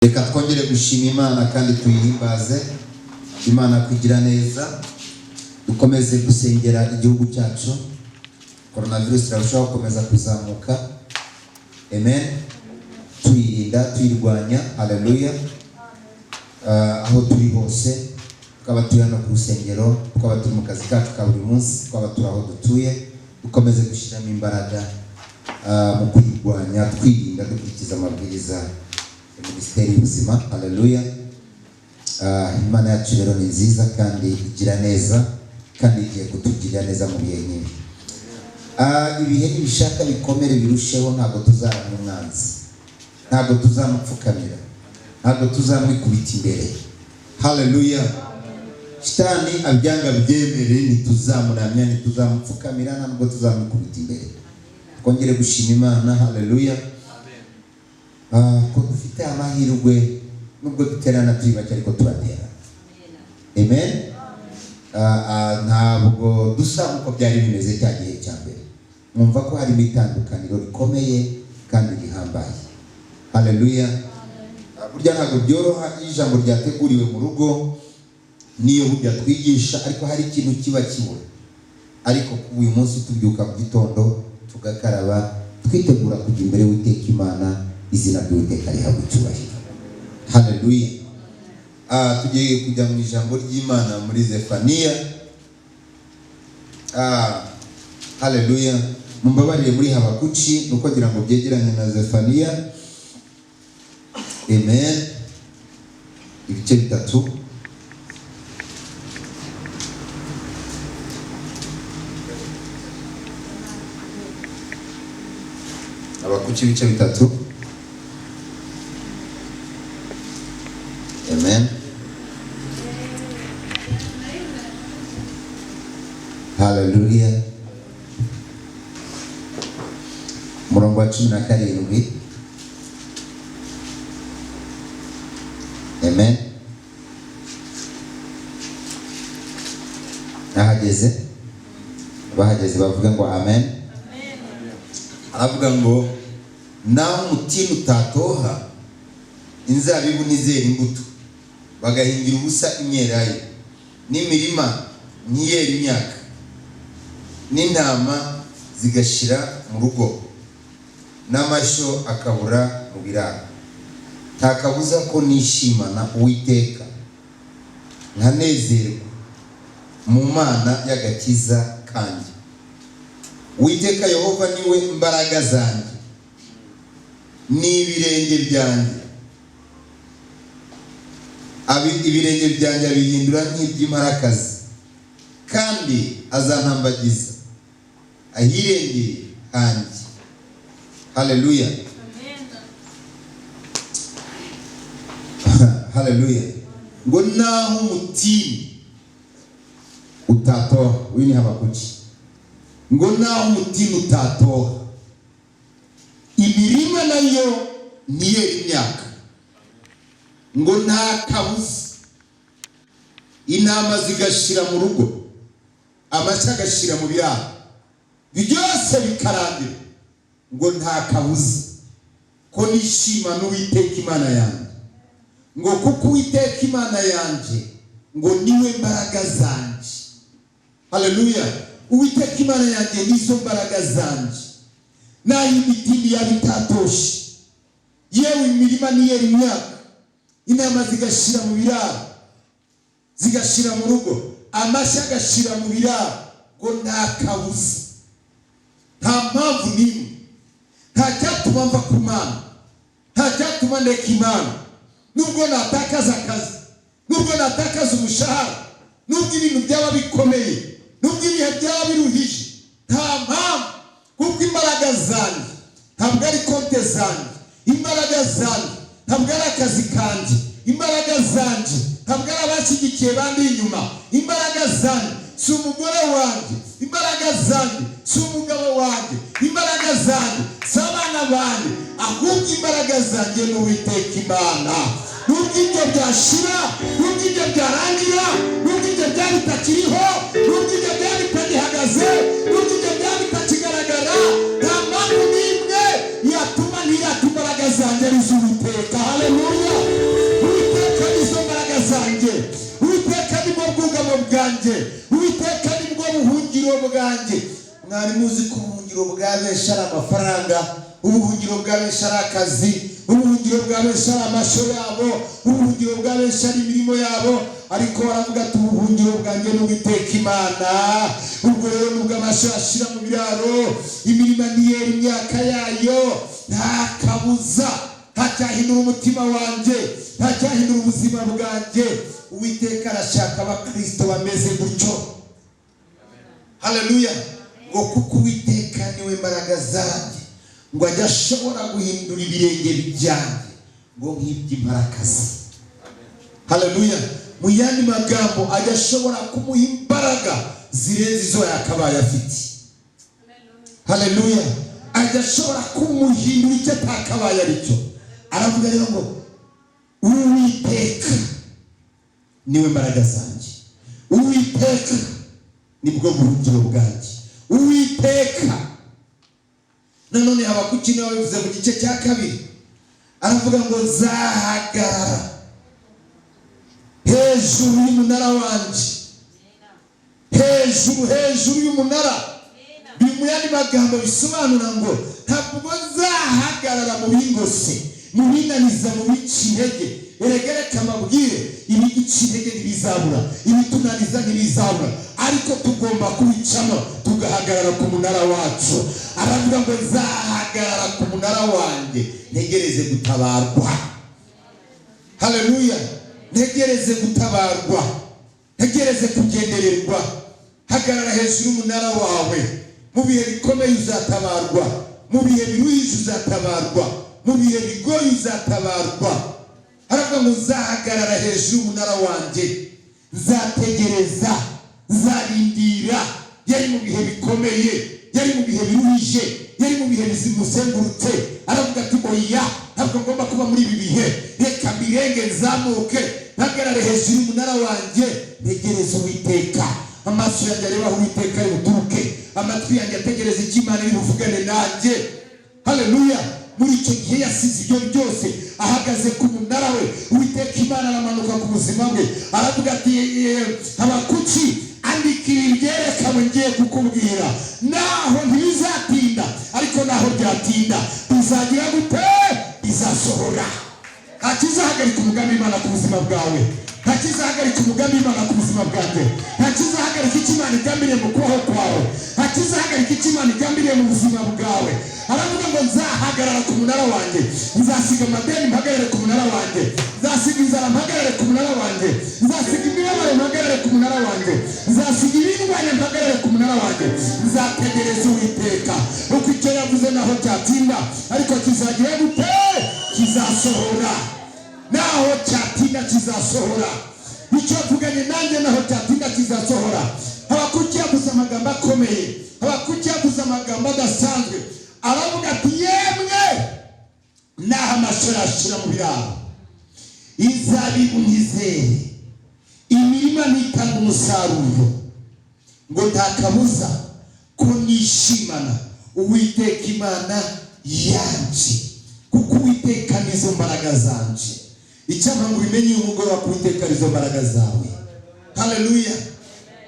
Reka twongere gushima Imana kandi tuyihimbaze. Imana kugira neza. Dukomeze gusengera igihugu cyacu. Coronavirus irashobora gukomeza kuzamuka. Amen. Tuyirinda, tuyirwanya. Haleluya. Aho turi hose, tukaba turi hano ku rusengero, tukaba turi mu kazi kacu ka buri munsi, tukaba turi aho dutuye. Dukomeze gushyiramo imbaraga mu kuyirwanya, twirinda dukurikiza amabwiriza Minisiteri y'Ubuzima. Haleluya. Imana yacu rero ni nziza kandi igira neza, kandi igiye kutugirira neza mu bihe nk'ibi. Ibihe nibishaka bikomere birusheho, ntabwo tuzaramya umwanzi, ntabwo tuzamupfukamira, ntabwo tuzamwikubita imbere. Haleluya. Shitani abyanga byemere, ntituzamuramya, ntituzamupfukamira, ntabwo tuzamwikubita imbere. Kongere gushima Imana. Haleluya. Ko dufite amahirwe nubwo duterana turi bake ariko turatera. Amen. Ntabwo dusa uko byari bimeze cya gihe cya mbere. Mwumva ko hari itandukaniro rikomeye kandi rihambaye. Haleluya. Burya ntabwo byoroha ijambo ryateguriwe mu rugo niyo burya twigisha, ariko hari ikintu kiba kibura. Ariko uyu munsi tubyuka mu gitondo tugakaraba, twitegura kujya imbere y'Uwiteka Imana, izina ry'Uwiteka rihabwe icyubahiro. Haleluya. Tugiye kujya mu ijambo ry'Imana muri Zefaniya. Haleluya. Mumbabarire muri Habakuki nuko ngira ngo byegeranye na Zefaniya. Amen. Ibice bitatu. Habakuki ibice bitatu. Amen. Haleluya. Murongo wa 17. Amen. Bahageze bavuga ngo amen. Aravuga ngo naho umutini utatoha, inzabibu nizera imbuto, bagahingira ubusa imyelayo, n'imirima ntiyera imyaka, n'intama zigashira mu rugo, n'amashyo akabura mu biraro. Nta kabuza ko nishimana Uwiteka, nkanezerwa mu Mana y'agakiza kanjye. Uwiteka Yehova niwe imbaraga zanjye n'ibirenge byanjye. Ibirenge byanjye abihindura nk'iby'imparakazi, kandi azantambagiza ahirengeye hanjye. Haleluya. Haleluya. Ngo naho umutini utatoha, uyu ni Habakuki. Ngo naho umutini utatoha, imirima nayo ntiyera imyaka, ngo nta kabuza intama zigashira mu rugo, amashyo agashira mu biraro, byose bikarangira. Ngo nta kabuza ko nishima n'Uwiteka Imana yanjye, ngo kuko Uwiteka Imana yanjye ngo niwe mbaraga zanjye. Haleluya. Uwiteka Imana yanjye nizo mbaraga zanjye. Naho imitini yabitatoshe, yewe imirima ntiyera imyaka, intama zigashira mu biraro, zigashira mu rugo, amashyo agashira mu biraro, ngo nta kabuza, nta mpamvu n'imwe, nta cyatuma mva ku Mana, nta cyatuma ndeka Imana. Nubwo natakaza akazi, nubwo natakaza umushahara, nubwo ibintu byaba bikomeye, nubwo ibihe byaba biruhije, nta mpamvu, kuko imbaraga zanjye ntabwo ari konte zanjye, imbaraga zanjye ntabwo ari akazi kanjye, imbaraga zanjye ntabwo ari abashyigikiye bandi inyuma, imbaraga zanjye si umugore wanjye, imbaraga zanjye si umugabo wanjye, imbaraga zanjye si abana banjye, ahubwo imbaraga zanjye ni Uwiteka Imana. Nubwo ibyo byashira, nubwo ibyo byarangira, nubwo ibyo byari bitakiriho, nubwo ibyo byari bitagihagaze, nubwo ibyo byari bitakigaragara, nta mpamvu n'imwe yatuma imbaraga zanjye ari iz'Uwiteka. Haleluya. mwari muzi ko ubuhungiro bwa benshi ari amafaranga, ubuhungiro bwa benshi ari akazi, ubuhungiro bwa benshi ari amasho yabo, ubuhungiro bwa benshi ari imirimo yabo, ariko baravuga ati ubuhungiro bwanjye n'Uwiteka Imana. Ubwo rero nubwo amasho ashira mu biraro, imirima niyera imyaka yayo, nta kabuza ntacyahindura umutima wanjye, ntacyahindura ubuzima bwanjye. Uwiteka arashaka abakristo bameze gutyo. Haleluya. Ngo kuko Uwiteka niwe mbaraga zanjye, ngo ajya ashobora guhindura ibirenge byanjye ngo nk'iby'imparakazi. Haleluya. Mu yandi magambo ajya ashobora kumuha imbaraga zirenze izo yakabaye afite. Haleluya. Ajya ashobora kumuhindura icyo atakabaye aricyo. Aravuga rero ngo Uwiteka niwe mbaraga zanjye, Uwiteka nibwo buhungiro bwanjye, Uwiteka. Nanone Habakuki nawe bivuze mu gice cya 2, aravuga ngo zahagarara hejuru y'umunara wanjye, hejuru y'umunara. Biri mu yandi magambo bisobanura ngo ntabwo zahagarara mu bingose, mu binaniza, mu bica intege. Reka mabwire, ibigica intege ntibizabura, ibitunaniza ntibizabura, ariko tugomba kubicamo tugahagarara ku munara wacu. Aravuga ngo zahagarara ku munara wanjye, ntegereze gutabarwa. Haleluya. Ntegereze gutabarwa, ntegereze kugendererwa. Hagarara hejuru y'umunara wawe. Mu bihe bikomeye uzatabarwa, mu bihe biruhije uzatabarwa, mu bihe bigoye uzatabarwa. Aravuga ngo zahagarara hejuru y'umunara wanjye, nzategereza, nzarindira. Yari mu bihe bikomeye, yari mu bihe biruhije, yari mu bihe bizimuzengurutse. Aravuga ati oya, ntabwo ngomba kuba muri ibi bihe, reka mbirenge nzamuke, mpagarare hejuru y'umunara wanjye, ntegereze Uwiteka. Amaso yanjye areba aho Uwiteka ari buturuke, amatwi yanjye ategereze icyo Imana iri buvugane nanjye. Haleluya. Muri icyo gihe yasize ibyo byose, ahagaze ku munara we, Uwiteka Imana aramanuka ku buzima bwe. Aravuga ati Habakuki, andikira ibyerekanwe ngiye kukubwira. Naho ntibizatinda, ariko naho byatinda bizagira gute? Bizasohora. Ntakizahagarika umugambi Imana ku buzima bwawe, ntakizahagarika umugambi Imana ku buzima bwanjye, ntakizahagarika icyo Imana igambiriye mu kubaho kwawe, ntakizahagarika icyo Imana igambiriye mu buzima bwawe. Aravuga ngo nzahagarara ku munara wanjye, nzasiga amadeni mpagarare ku munara wanjye, nzasiga inzara mpagarare ku munara wanjye, nzasiga imibabaro mpagarare ku munara wanjye, nzasiga ibindwanya mpagarare ku munara wanjye. Nzategereza Uwiteka. Uko icyo yavuze naho cyatinda, ariko kizagira gute? Kizasohora. Naho cyatinda kizasohora. Icyo avuganye nanjye naho cyatinda kizasohora. Habakuki yavuze amagambo akomeye, Habakuki yavuze amagambo adasanzwe. Aravuga ati yemwe naho amasho ashira mu biraro, inzabibu ntizere, imirima nitanga umusaruro, ngo nta kabuza ko nishimana Uwiteka Imana yanjye, kuko Uwiteka nizo mbaraga zanje. Icyampa ngo ubimenye uyu mugoroba ko Uwiteka nizo mbaraga zawe. Haleluya.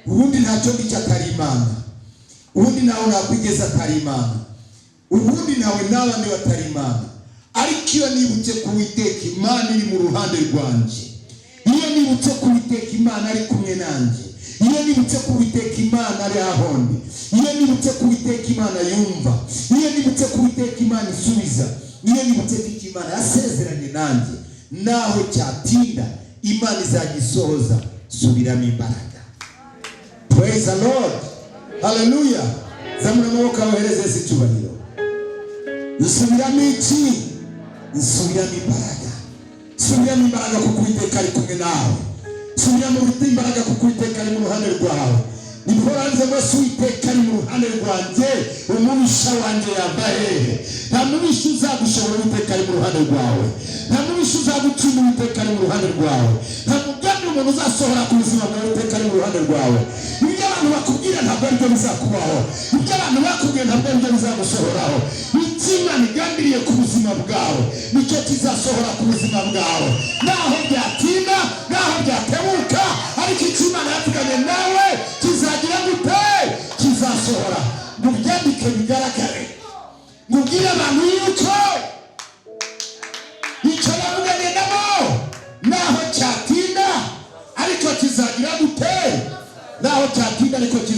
Ubundi ntacyo ngicyo atari Imana, ubundi nawe nakwigeza atari Imana, ubundi nawe n'abandi batari Imana. Ariko iyo nibutse ku Uwiteka Imana iri mu ruhande rwanjye, iyo nibutse ku Uwiteka Imana ari kumwe nanjye, iyo nibutse ku Uwiteka Imana ari ahondi, iyo nibutse ku Uwiteka Imana yumva, iyo nibutse ku Uwiteka Imana isubiza, iyo nibutse ko Imana yasezeranye nanjye, naho cyatinda Imana izagisohoza. Subiramo imbaraga. Praise the Lord. Hallelujah. Zamura amaboko abahereze Yesu icyubahiro. Nsubiramo iki? Nsubiramo imbaraga. Subiramo imbaraga kuko Uwiteka ari kumwe nawe. Subiramo imbaraga kuko Uwiteka ari mu ruhande rwawe. Nihoranze ngo Uwiteka ari mu ruhande rwanjye, umubisha wanjye yambaye. Nta mubisha uzagushobora, Uwiteka ari mu ruhande rwawe. Nta mubisha uzagutsinda, Uwiteka ari mu ruhande rwawe. Nta mugambi umuntu uzasohora ku buzima bwawe, Uwiteka ari mu ruhande rwawe. Ibyo abantu bakubwira ntabwo aribyo bizakubaho, ibyo abantu bakubwira ntabwo aribyo bizagusohoraho. Imana igambiriye ku buzima bwawe nicyo kizasohora ku buzima bwawe, naho byatinda, naho byatebuka, ariko icyo Imana yavuganye nawe kizagira gute? Kizasohora. Mu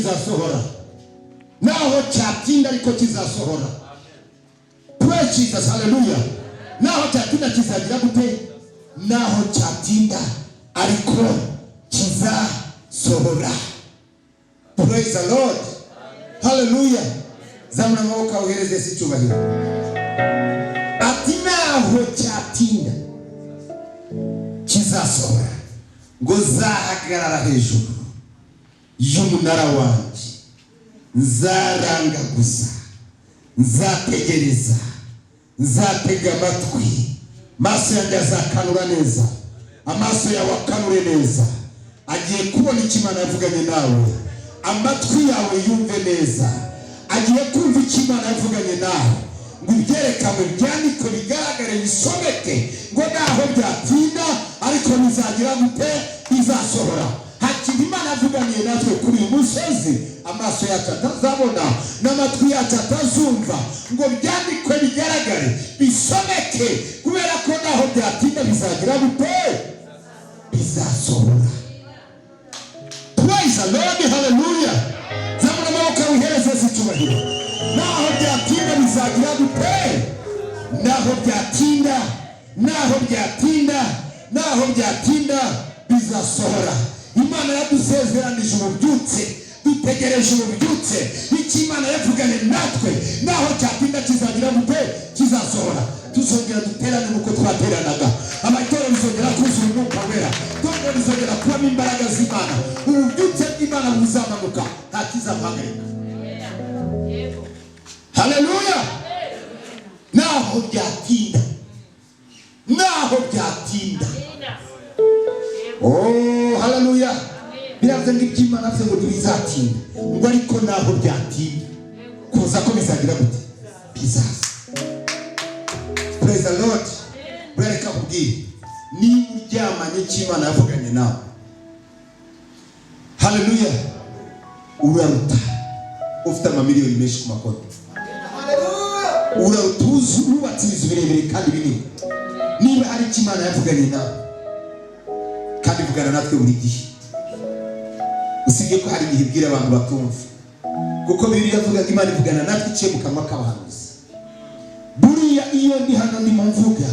kizasohora, naho cyatinda ariko kizasohora. Praise Jesus, hallelujah. Naho cyatinda kizagira gute? Naho cyatinda ariko kizasohora. Praise the Lord, hallelujah. Zamura amaboko uhereze Yesu icyubahiro. Ati naho cyatinda kizasohora, ngo zahagarara hejuru y'umunara wanjye, nzaranga gusa, nzategereza, nzatega amatwi, maso yanjye azakanura neza, amaso yawe akanure neza. Agiye kubona icyo Imana yavuganye nawe, amatwi yawe yumve neza. Agiye kumva icyo Imana yavuganye nawe, ngo ibyerekanwe byandikwe bigaragare bisomeke, ngo naho byatinda ariko bizagira gute? Bizasohora. Hakiri Imana yavuganiye natwe kuri uyu musozi, amaso yacu atazabona n'amatwi yacu atazumva, ngo byandikwe bigaragare bisomeke, kubera ko naho byatinda bizagira gute? Bizasohora. Praise the Lord, hallelujah. Zamura amaboko uhereze Yesu icyubahiro. Naho byatinda bizagira gute? Naho byatinda, naho byatinda, naho byatinda bizasohora. Imana yadusezeranije ububyutse, dutegereje ububyutse. Icyo Imana yavuganye natwe, naho cyatinda kizagira gute? Kizasohora. Tuzongera duterane nuko twateranaga, amatorero bizongera kuzura umwuka wera, itorero bizongera kubamo imbaraga z'Imana, ububyutse bw'Imana buzamanuka, nta kizamuhagarika. Haleluya. Naho byatinda, naho byatinda. Oh, haleluya. Biravuze ngo iby'Imana byo ngo bizatinda, ngo ariko naho byatinda kuza ko bizagira gute? Bizaza. Praise the Lord. Bureka kubwira ni uryamanye cy'Imana yavuganye nawe. Haleluya. Uraruta ufite amamiliyoni menshi ku makonti. Haleluya. Urarutuzi ubatse inzu birebire kandi binini. Niba hari icyo Imana yavuganye nawe kandi vugana natwe buri gihe, usibye ko hari igihe ibwira abantu batumva, kuko Bibiliya ivuga ngo Imana ivugana natwe iciye mu kanwa k'abahanuzi. Buriya iyo ndi hano ndimo mvuga,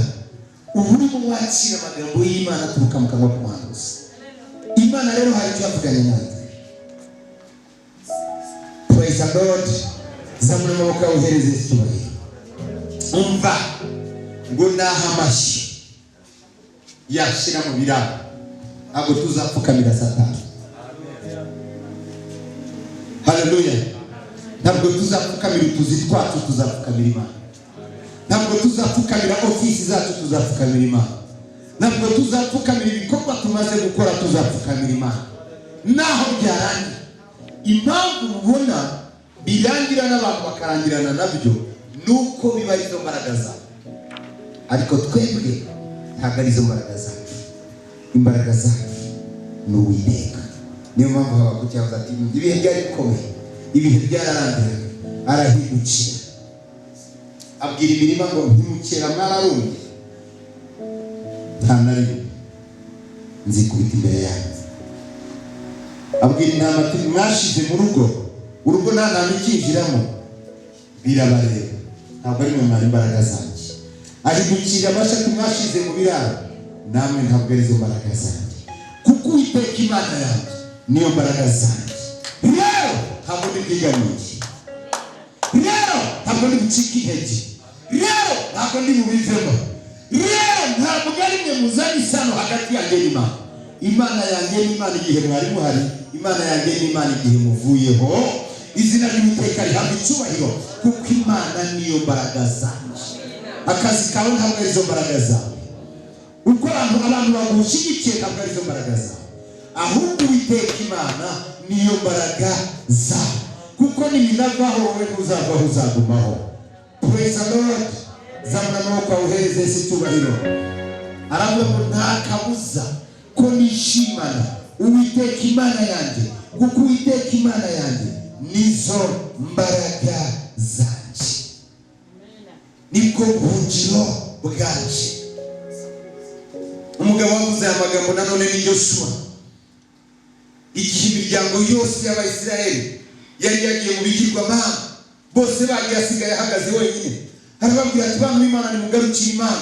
ubu ni mu wakira amagambo y'Imana aturuka mu kanwa k'umuhanuzi. Imana rero hari icyo yavuganye natwe. Praise the Lord. Zamura amaboko uhereze Yesu icyubahiro. Umva ngo naho amashyi yashira mu biraro, ntabwo tuzapfukamira Satani. Haleluya. Ntabwo tuzapfukamira utuzi twacu, tuzapfukamira Imana. Ntabwo tuzapfukamira ofisi zacu, tuzapfukamira Imana. Ntabwo tuzapfukamira ibikorwa tumaze gukora, tuzapfukamira Imana. Naho byarangira, impamvu mubona birangira n'abantu bakarangirana nabyo, nuko biba izo mbaraga zabo, ariko twebwe ntabwo ari izo mbaraga zacu. Imbaraga zacu ni Uwiteka. Niyo mpamvu Habakuki yavuze ati ibihe byari bikomeye, ibihe byararangiye, arahindukira abwira imirima ngo ntimukera mwararumye, nta na rimwe nzikubita imbere yanyu. Abwira intama ati mwashize mu rugo, urugo nta ntama ikinjiramo, birabareba, ntabwo ari mwe mwari imbaraga zanjye. Ahindukira amasha ati mwashize mu biraro, namwe ntabwo ari izo mbaraga zanjye, kuko Uwiteka Imana yanjye niyo mbaraga zanjye. Rero ntabwo ndi bwiganiye, rero ntabwo ndi bucika intege, rero ntabwo ndi bubivemo, rero ntabwo ari mwe muzana isano hagati yanjye n'Imana. Imana yanjye ni Imana igihe mwari muhari, Imana yanjye ni Imana igihe muvuyeho. Izina ry'Uwiteka rihabwa icyubahiro, kuko Imana niyo mbaraga zanjye. Akazi kawe ntabwo ari izo mbaraga zawe, uko abantu bagushyigikiye ntabwo ari izo mbaraga zawe, ahubwo Uwiteka Imana niyo mbaraga zawe, kuko niminavaho wowe ntuzavaho, uzagumaho. Praise the Lord. Zamura amaboko uhereze Yesu icyubahiro. Aravuga ngo nta kabuza ko nishimana Uwiteka Imana yanjye, kuko Uwiteka Imana yanjye nizo mbaraga zanjye, nibwo buhungiro bwanjye. Umugabo wavuze aya magambo nanone ni Yoshua, igihe imiryango yose y'Abayisiraheli yari yagiye mu bigirwamana, bose bagiye asigaye ahagaze wenyine. Arababwira ati bantu b'Imana nimugarukire Imana,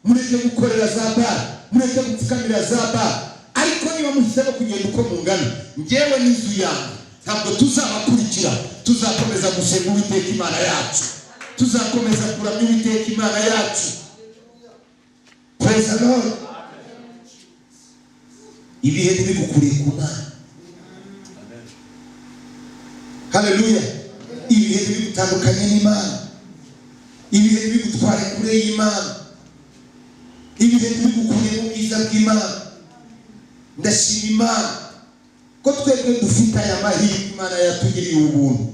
mureke gukorera za Bali, mureke gupfukamira za Bali, ariko niba muhisemo kugenda uko mungana, njyewe n'inzu yanjye ntabwo tuzabakurikira, tuzakomeza gusenga Uwiteka Imana yacu, tuzakomeza kuramya Uwiteka Imana yacu. Praise the Lord. Ibihe ntibigukuriye ku Mana. Hallelujah. Ibihe ntibigutandukanye n'Imana, ibihe ntibigutware kure y'Imana, ibihe ntibigukuriye mu bwiza bw'Imana. Ndashima Imana ko twebwe dufite aya mahirwe Imana yatugiriye ubuntu.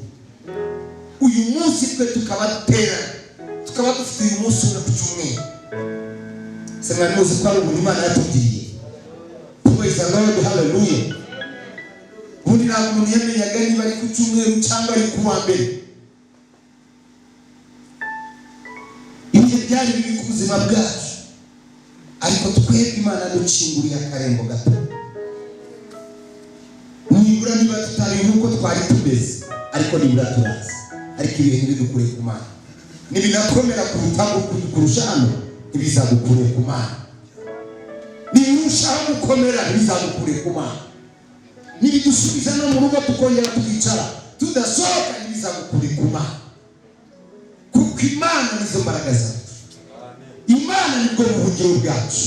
Uyu munsi twe tukabatera, tukaba dufite uyu munsi wo ku cyumweru. Semana muzi ko ari ubuntu Imana yatugiriye. Praise the Lord. Hallelujah. Ubundi ntabwo umuntu yamenyaga niba ari ku cyumweru cyangwa ari ku wa mbere. Ibihe byari biri ku buzima bwacu, ariko twebwe Imana ducinguriye akarembo gato. Nibura niba tutari nk'uko twari tumeze, ariko nibura turazi. Ariko ibihe ntibidukure ku Mana. Nibinakomera kurusha hano, ntibizagukure ku Mana. Nibirushaho gukomera, ntibizagukure ku Mana. Nibidusubiza no mu rugo tukongera tukicara tudasohoka, ntibizagukure ku Mana. Kuko Imana nizo mbaraga zacu. Imana nibwo buhungiro bwacu,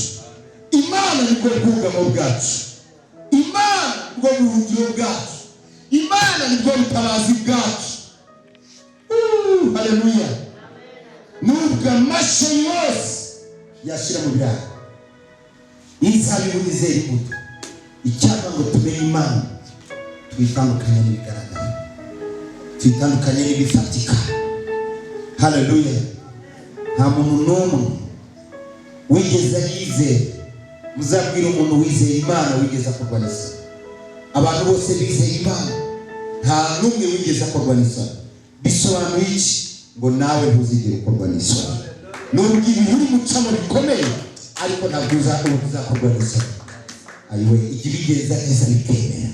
Imana nibwo bwugamo bwacu, Imana nibwo buhungiro bwacu, Imana nibwo butabazi bwacu. Hallelujah. Nubwo amashyo yose yashira mu biraro, inzabibu nizera imbuto, icyapa ngo tumenye Imana, twitandukanye n'ibigaragara, twitandukanye n'ibifatika. Hallelujah. Nta muntu n'umwe wigeze yizera. Muzabwira umuntu wizeye Imana wigeze akorwa n'isoni. Abantu bose bizeye Imana, nta n'umwe wigeze akorwa n'isoni. Bisobanuye iki? Ngo nawe ntuzigere ukorwa n'isoni. Nubwo ibintu uri mucamo bikomeye, ariko ntabwo uzakorwa n'isoni. Ayiwe, ijya bigenza neza bikemera,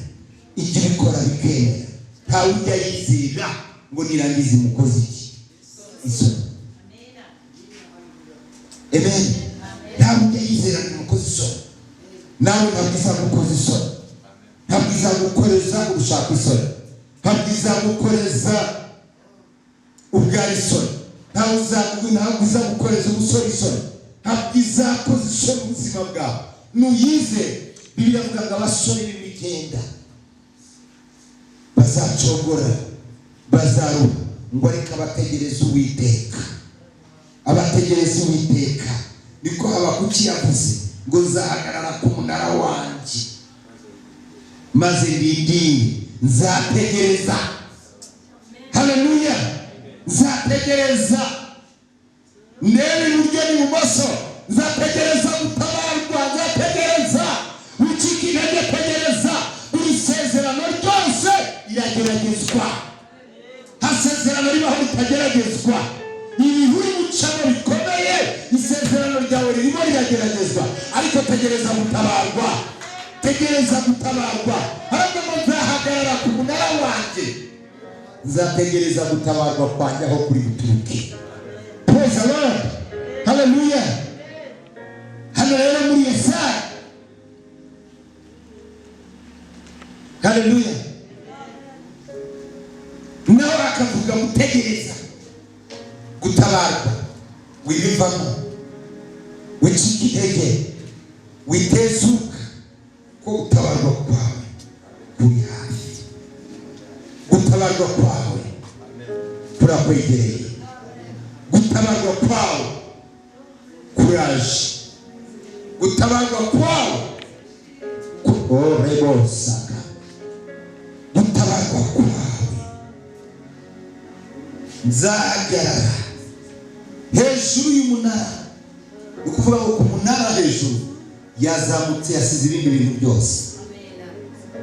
ijya bikora bikemera. Ntawe ujya yizera ngo nirangize umukozi iki isoni. Amen. Ntawe ujya yizera ngo umukozi isoni. Nawe ntabwo izagukoza isoni, ntabwo izagukoreza urushaka isoni, ntabwo izagukoreza ubwari isoni, ntabwo izagukoreza ubusore isoni, ntabwo izakoza isoni ubuzima bwawe. Nuyizere, Bibiliya ivuga ngo abasore b'imigenda bazacogora, bazaruha, ngo ariko abategereza Uwiteka, abategereza Uwiteka. Niko Habakuki yavuze ngo nzahagarara ku munara wanjye maze ndindire, nzategereza. Haleluya. Nzategereza, ndebe iburyo n'ibumoso, nzategereza gutabarwa, nzategereza wicika intege, tegereza. Buri sezerano ryose irageragezwa, hasezerano ribaho ritageragezwa. Ibintu uri mucamo bikomeye, isezerano ryawe ririmo rirageragezwa, ariko tegereza gutabarwa, tegereza gutabarwa. Ahubwo ngo nzahagarara ku munara wanjye, nzategereza gutabarwa kwanjye aho kuri buturuke. Praise the Lord. Hallelujah. Hano rero muri Yesaya, hallelujah, nawe akavuga gutegereza gutabarwa, wibivamo, wicika intege, witezuka, ko gutabarwa kwawe kuri hafi, gutabarwa kwawe kurakwegereye, gutabarwa kwawe kuraje, gutabarwa kwawe kurebosaka, gutabarwa kwawe. Nzahagarara hejuru y'umunara. Ni ukuvuga ngo ku munara hejuru yazamutse, yasize ibindi bintu byose,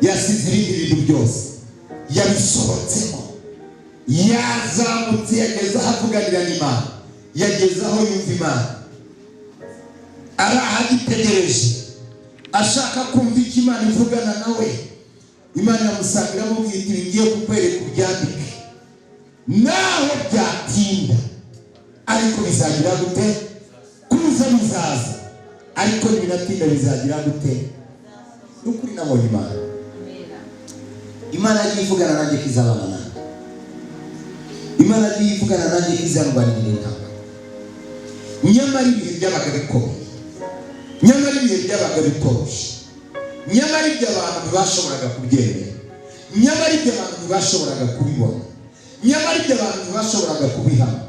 yasize ibindi bintu byose, yabisohotsemo, yazamutse, yageze aho avuganira n'Imana, yageze aho yumva Imana, arahagitegereje, ashaka kumva icyo Imana ivugana nawe. Imana yamusangira mu bwite ngiye kukwereka ubyandike naho byatinda ariko bizagira gute kuza bizaza ariko binatinda bizagira gute n'ukuri nabonye Imana yagiye ivugana nanjye kizabana nanjye Imana yagiye ivugana nanjye kizarwanirira intambara nyamara ibihe byabaga bikomeye nyamara ibihe byabaga bitoroshye nyamara ibyo abantu ntibashoboraga kubyemera nyamara ibyo abantu ntibashoboraga kubibona nyamara ibyo abantu ntibashoboraga kubihana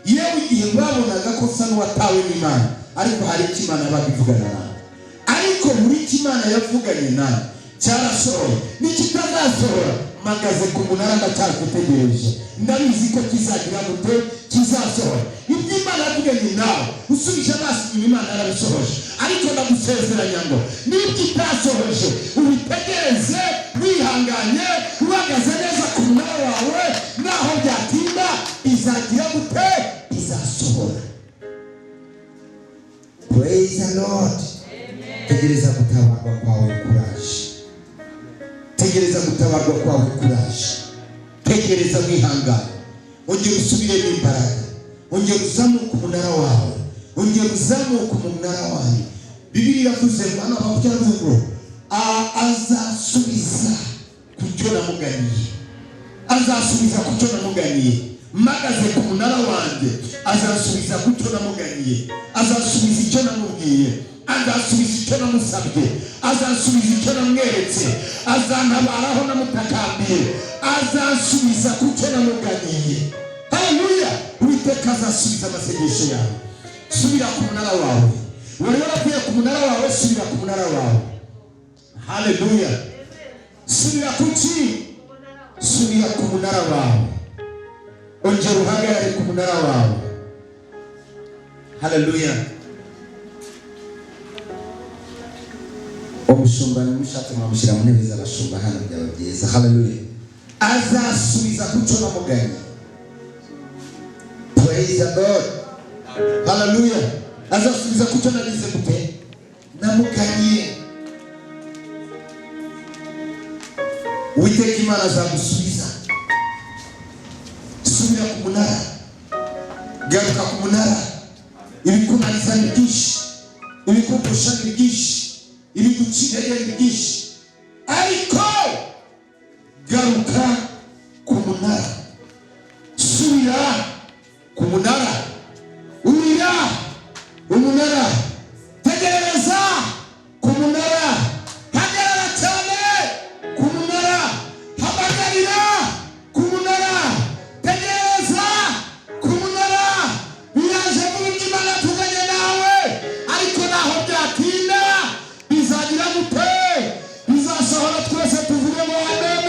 yewe igihe babonaga ko usa n'uwatawe n'Imana ariko hari icyo Imana babivugana nawe ariko muri icyo Imana yavuganye nawe cyarasohoye n'ikitazasohora mpagaze ku munara ndacyagitegereje ndabizi ko kizagira gute kizasohora ibyo Imana yavuganye nawe usubije amaso inyuma Imana yarabisohoje ariko ndagusezeranya ngo n'ibyo itasohoje ubitegereze wihanganye uhagaze neza ku munara wawe naho byatinda bizagira gute bizasohora. Praise the Lord. Tegereza gutabarwa kwawe kuraje. Tegereza gutabarwa kwawe kuraje. Tegereza wihangane. Ongera usubiremo imbaraga. Ongera uzamuka umunara wawe. Ongera uzamuka umunara wawe. Bibiliya iravuze ngo hano abavuga ngo azasubiza ku cyo namuganiye. Azasubiza ku cyo namuganiye. Magaze ku munara wanjye azasubiza ku cyo namuganiye. Azasubiza icyo namubwiye. Azasubiza icyo namusabye. Azasubiza icyo namweretse. Azantabaraho namutakambiye. Azasubiza ku cyo namuganiye. Haleluya. Uwiteka azasubiza amasengesho yawe. Subira ku munara wawe. Wari waravuye ku munara wawe, subira ku munara wawe. Haleluya. Subira ku ki? Subira ku munara wawe. Ongera uhagarare ku munara wawe. Haleluya. Umushumba n'umushatsi mwamushyira mu ntebe z'abashumba hano byaba byiza. Haleluya. Azasubiza ku cyo namuganye. Praise the God. Haleluya. Azasubiza ku cyo nagize gute namuganye. Uwiteka Imana azagusubiza. Subira ku munara. Garuka ku munara. Ibikunaniza ni byinshi. Ibikugusha ni byinshi. Ibigucira ni byinshi. Ariko garuka ku munara. Subira ku munara. Urira umunara. Tegereza ku munara. Hagarara cyane ku munara. Hamagarira ku munara. Tegereza ku munara. Biraje mu Imana tuganye nawe ariko naho byatinda bizagira gute bizasohora twese tuvugemo amen.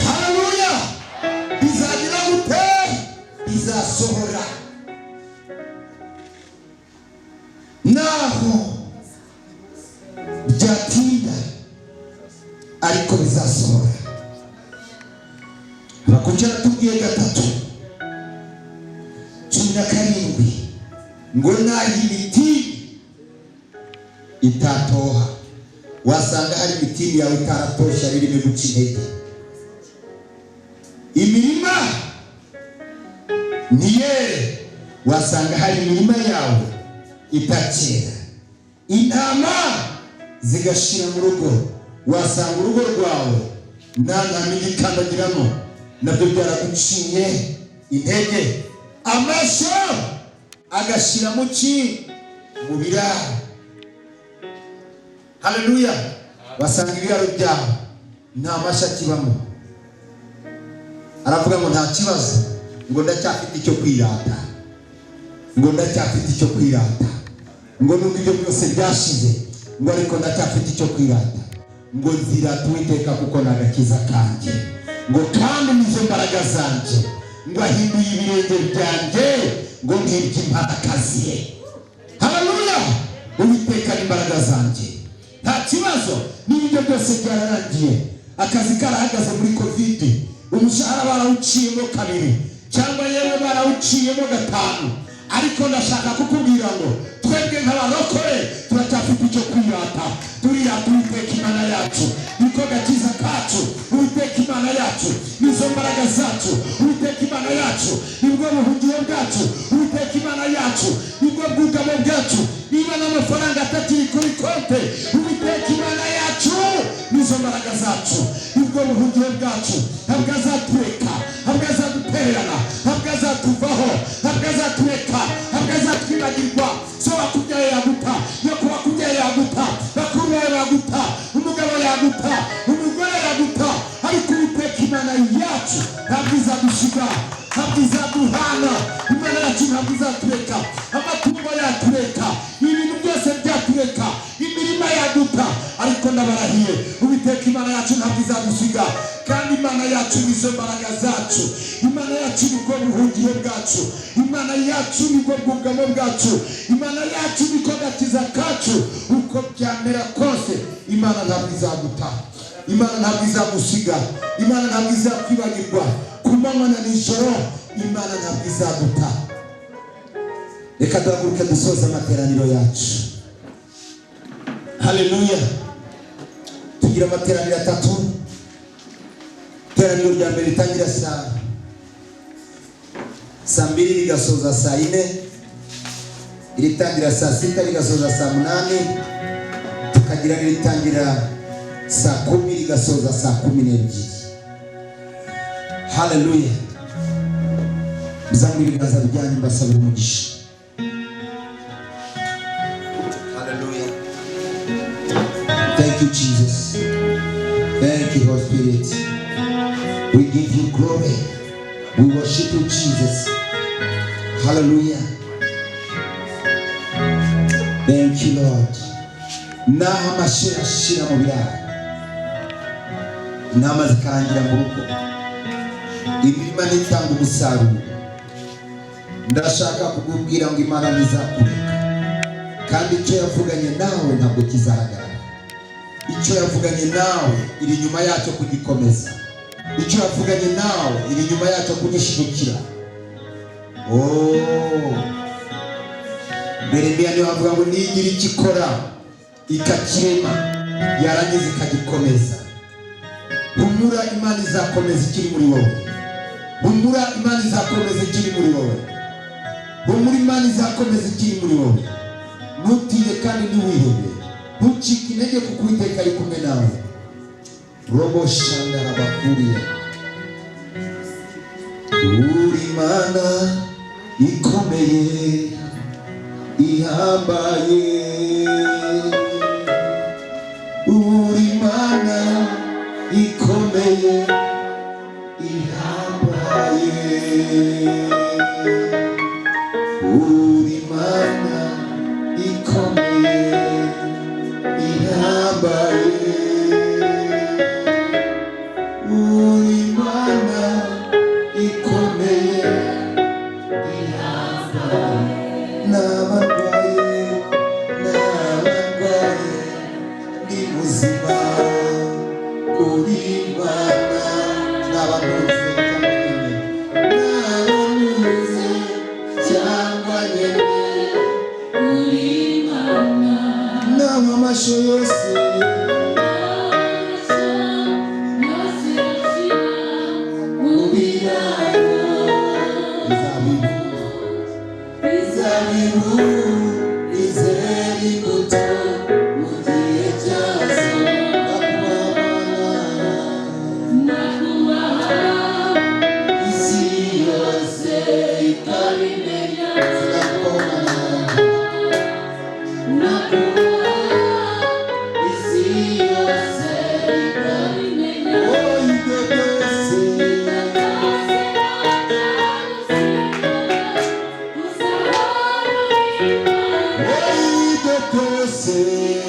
Haleluya. Bizagira gute bizasohora naho byatinda ariko bizasohora. Bakujya tubwiye gatatu 17 ngo naho imiti itatoha wasanga hari imiti yawe itaratosha birimo guca intege. Imirima niye wasanga hari imirima yawe itakera. Intama zigashira mu rugo wasanga urugo rwawe nta ntama igikandagiramo nabyo byaraguciye intege. Amasho agashira mu ki mu biraro. Haleluya. Wasanga ibiraro byawe nta masha kibamo. Aravuga ngo nta kibazo ngo ndacyafite icyo kwirata. Ngo ndacyafite icyo kwirata. Ngo nubwo ibyo byose byashize ngo ariko ndacyafite icyo kwirata. Ngo nzirata Uwiteka kuko nagakiza kanjye. Ngo kandi nizo mbaraga zanje. Ngo ahinduye ibirenge byanjye ngo nkibye imbaraga ze. Haleluya. Uwiteka n'imbaraga zanje. Nta kibazo n'ibyo byose byararangiye. Akazi karahagaze muri Covid. Umushahara barawuciyemo 2 cyangwa yewe barawuciyemo 5. Ariko ndashaka kukubwira ngo twebwe nk'abarokore turacyafite icyo kwirata. Turira Uwiteka Imana mbaraga zacu. Uwiteka Imana yacu nibwo buhungiro bwacu. Uwiteka Imana yacu nibwo bwugamo bwacu. Niba n'amafaranga atakiri kuri konte, Uwiteka Imana yacu nizo mbaraga zacu, nibwo buhungiro bwacu. Ntabwo azatureka, ntabwo azadutererana, ntabwo azatuvaho, ntabwo azatureka, ntabwo azatwibagirwa. So wakubyaye yaguta, nyoko wakubyaye yaguta, bakuru bawe yaguta, umugabo yaguta, umugore yaguta, ariko Uwiteka Imana yacu ntabwo izadusiga, ntabwo izaduhana. Imana yacu ntabwo izatureka, amatungo yatureka, ibintu byose byatureka, imirima yaduta, ariko ndabarahiye Uwiteka Imana yacu ntabwo izadusiga. Kandi Imana yacu nizo mbaraga zacu. Imana yacu nibwo buhungiro bwacu. Imana yacu nibwo bwugamo bwacu. Imana yacu niko gakiza kacu. Uko byamera kose Imana ntabwo izaguta, Imana ntabwo izagusiga, Imana ntabwo izakwibagirwa. Ku manywa na nijoro Imana ntabwo izaguta. Reka duhaguruke dusoze amateraniro yacu. Haleluya. Tugira amateraniro atatu. Iteraniro rya mbere ritangira saa 2 rigasoza saa 4, iritangira saa 6 rigasoza saa 8, tukagira ritangira saa 10 rigasoza saa 12. Haleluya. Mzamuri ibiganza byanyu mbasabira umugisha. Haleluya. Thank you Jesus. Thank you Holy Spirit. We give you glory. We worship you, Jesus. Hallelujah. Thank you, Lord. Naha mashira shira mu biraro. Inama zikarangira mu rugo. Imirima nitanga umusaruro. Ndashaka kukubwira ngo Imana ntizakureka. Kandi icyo yavuganye nawe ntabwo kizahagarara. Icyo yavuganye nawe iri nyuma yacyo kugikomeza. Icyo yavuganye nawe iri nyuma yacyo kugishigikira. Yeremiya niwe avuga ngo nigira ikikora ikakirema yarangiza ikagikomeza. Humura, Imana izakomeza ikiri muri wowe. Humura, Imana izakomeza ikiri muri wowe. Humura, Imana izakomeza ikiri muri wowe. Ntutinye kandi ntiwihebe. Ntucike intege kuko Uwiteka ari kumwe nawe. Robo shanda rabakuriye. Uri Imana ikomeye ihambaye. Uri Imana ikomeye ihambaye. Uri Imana ikomeye ihambaye. Uri Imana ikomeye ihambaye. N'abarwaye ni muzima. Uri Imana n'abanuze cyangwa nyene. Uri Imana n'amamasho yose. Say